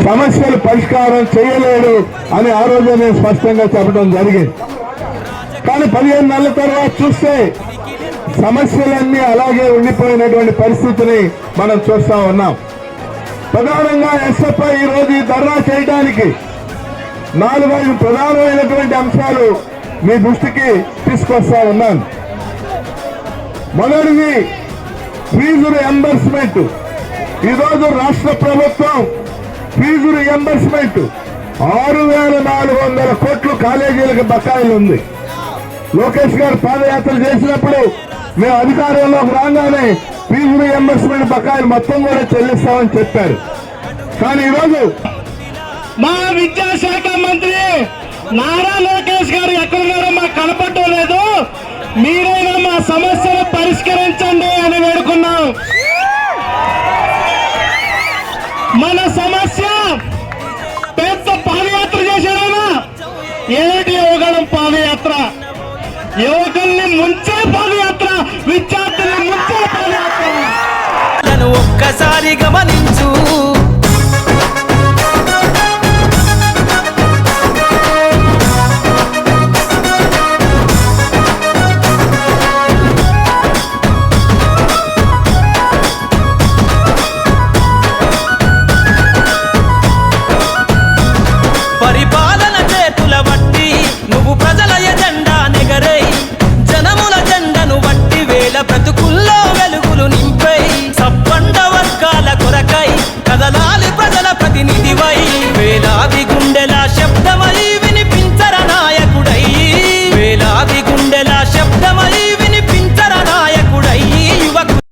సమస్యలు పరిష్కారం చేయలేడు అని ఆ రోజు నేను స్పష్టంగా చెప్పడం జరిగింది. కానీ 15 నెలల తర్వాత చూస్తే సమస్యలన్నీ అలాగే ఉండిపోయినటువంటి పరిస్థితిని మనం చూస్తా ఉన్నాం. ప్రధానంగా ఎస్ఎఫ్ఐ ఈ రోజు ఈ ధర్నా చేయడానికి 4-5 ప్రధానమైనటువంటి అంశాలు మీ దృష్టికి తీసుకొస్తా ఉన్నాను. మొదటిది ఫీజు రియంబర్స్మెంట్. ఈరోజు రాష్ట్ర ప్రభుత్వం ఫీజు రియంబర్స్మెంట్ 6,400 కోట్లు కాలేజీలకు బకాయిలు ఉంది. లోకేష్ గారు పాదయాత్ర చేసినప్పుడు మేము అధికారంలోకి రాగానే ఫీజు రియంబర్స్మెంట్ బకాయిలు మొత్తం కూడా చెల్లిస్తామని చెప్పారు. కానీ ఈరోజు మా విద్యాశాఖ మంత్రి నారా లోకేష్ గారు ఎక్కడున్నారో మాకు కనపడటం లేదు. మీరైనా మా సమస్యను పరిష్కరించండి అని వేడుకున్నాం. మన సమస్య పెద్ద పాదయాత్ర చేశారైనా ఏమిటి యువగణం పాదయాత్ర, యువకుల్ని ముంచే పాదయాత్ర, విద్యార్థుల్ని ముంచే పాదయాత్ర. ఒక్కసారి గమనించు.